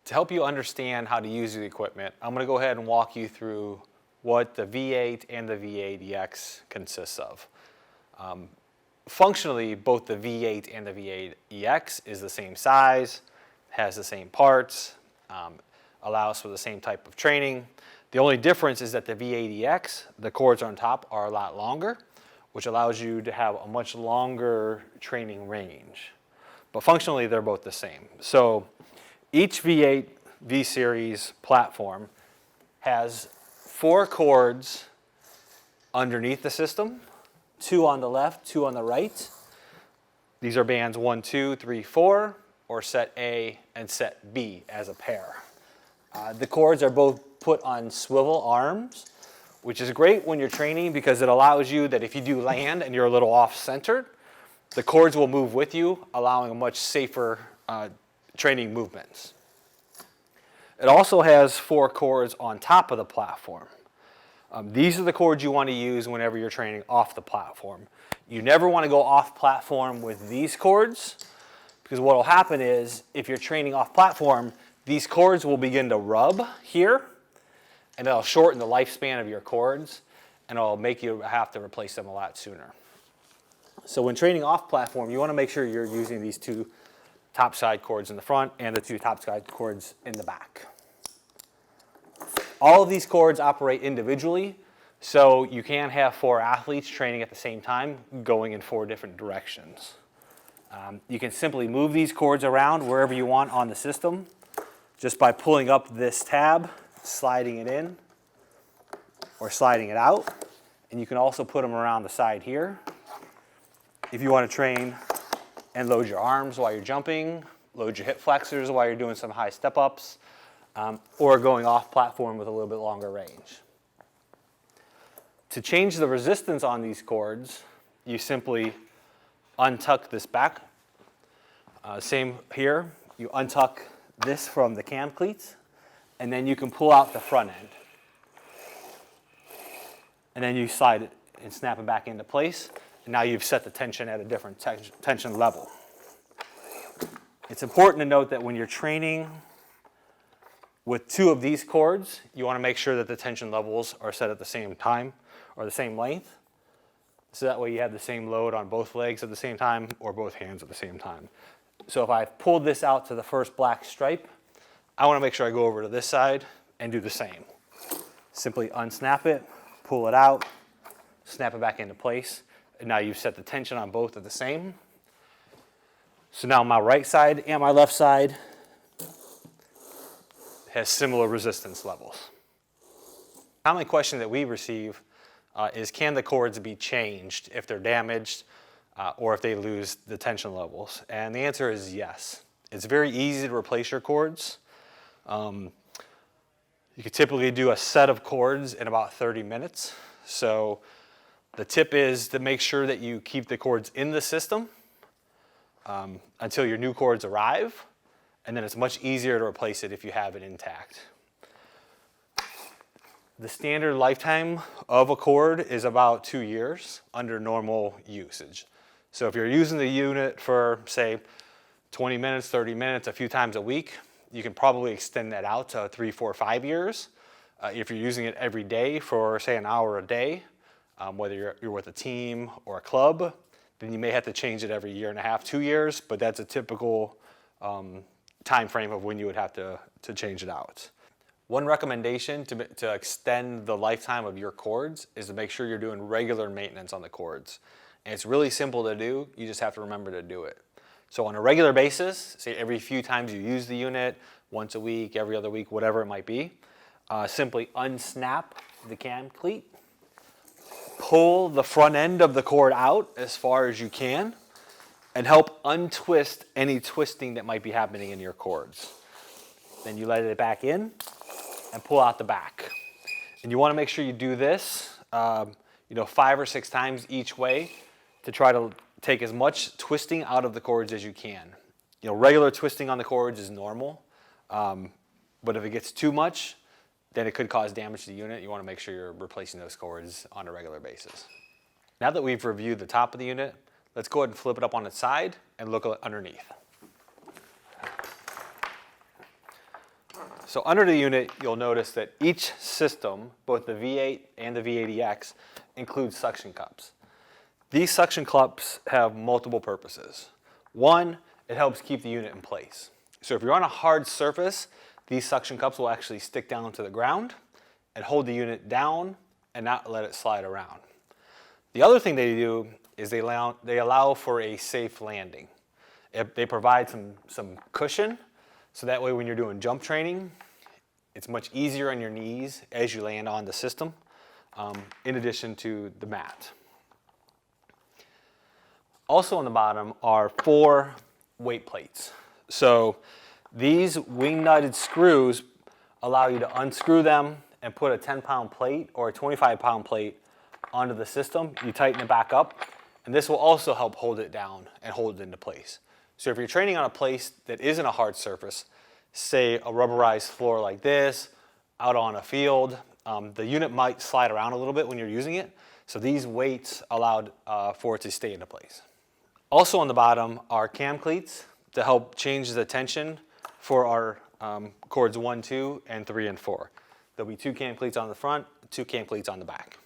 To help you understand how to use the equipment, I'm going to go ahead and walk you through what the V8 and the V8EX consists of. Functionally, both the V8 and the V8EX is the same size, has the same parts, allows for the same type of training. The only difference is that the V8EX, the cords on top are a lot longer, which allows you to have a much longer training range. But functionally, they're both the same. So each V8 V-Series platform has 4 cords underneath the system, 2 on the left, 2 on the right. These are bands 1, 2, 3, 4, or set A and set B as a pair. The cords are both put on swivel arms, which is great when you're training because it allows you that if you do land and you're a little off-centered, the cords will move with you, allowing a much safer training movements. It also has 4 cords on top of the platform. These are the cords you want to use whenever you're training off the platform. You never want to go off platform with these cords because what will happen is if you're training off platform, these cords will begin to rub here and it'll shorten the lifespan of your cords and it'll make you have to replace them a lot sooner. So when training off platform, you want to make sure you're using these 2 top side cords in the front and the 2 top side cords in the back. All of these cords operate individually, so you can have 4 athletes training at the same time, going in 4 different directions. You can simply move these cords around wherever you want on the system, just by pulling up this tab, sliding it in, or sliding it out. And you can also put them around the side here. If you want to train and load your arms while you're jumping, load your hip flexors while you're doing some high step-ups, or going off platform with a little bit longer range. To change the resistance on these cords, you simply untuck this back. Same here, you untuck this from the cam cleats, and then you can pull out the front end. And then you slide it and snap it back into place, and now you've set the tension at a different tension level. It's important to note that when you're training with 2 of these cords, you want to make sure that the tension levels are set at the same time or the same length. So that way you have the same load on both legs at the same time or both hands at the same time. So if I've pulled this out to the first black stripe, I want to make sure I go over to this side and do the same. Simply unsnap it, pull it out, snap it back into place, and now you've set the tension on both at the same. So now my right side and my left side has similar resistance levels. A common question that we receive is can the cords be changed if they're damaged or if they lose the tension levels? And the answer is yes. It's very easy to replace your cords. You could typically do a set of cords in about 30 minutes. So the tip is to make sure that you keep the cords in the system until your new cords arrive, and then it's much easier to replace it if you have it intact. The standard lifetime of a cord is about 2 years under normal usage. So if you're using the unit for, say, 20 minutes, 30 minutes, a few times a week, you can probably extend that out to 3, 4, 5 years. If you're using it every day for, say, an hour a day, whether you're with a team or a club, then you may have to change it every 1.5 years, 2 years, but that's a typical time frame of when you would have to change it out. One recommendation to extend the lifetime of your cords is to make sure you're doing regular maintenance on the cords. And it's really simple to do, you just have to remember to do it. So on a regular basis, say every few times you use the unit, once a week, every other week, whatever it might be, simply unsnap the cam cleat, pull the front end of the cord out as far as you can, and help untwist any twisting that might be happening in your cords. Then you let it back in and pull out the back. And you want to make sure you do this 5 or 6 times each way to try to take as much twisting out of the cords as you can. Regular twisting on the cords is normal, but if it gets too much, then it could cause damage to the unit. You want to make sure you're replacing those cords on a regular basis. Now that we've reviewed the top of the unit, let's go ahead and flip it up on its side and look underneath. So under the unit, you'll notice that each system, both the V8 and the V80X, includes suction cups. These suction cups have multiple purposes. One, it helps keep the unit in place. So if you're on a hard surface, these suction cups will actually stick down to the ground and hold the unit down and not let it slide around. The other thing they do is they allow for a safe landing. They provide some cushion, so that way when you're doing jump training, it's much easier on your knees as you land on the system, in addition to the mat. Also on the bottom are 4 weight plates. So these wing-nutted screws allow you to unscrew them and put a 10-pound plate or a 25-pound plate onto the system. You tighten it back up, and this will also help hold it down and hold it into place. So if you're training on a place that isn't a hard surface, say a rubberized floor like this, out on a field, the unit might slide around a little bit when you're using it. So these weights allowed for it to stay into place. Also on the bottom are cam cleats to help change the tension for our cords 1, 2, and 3, and 4. There'll be 2 cam cleats on the front, 2 cam cleats on the back.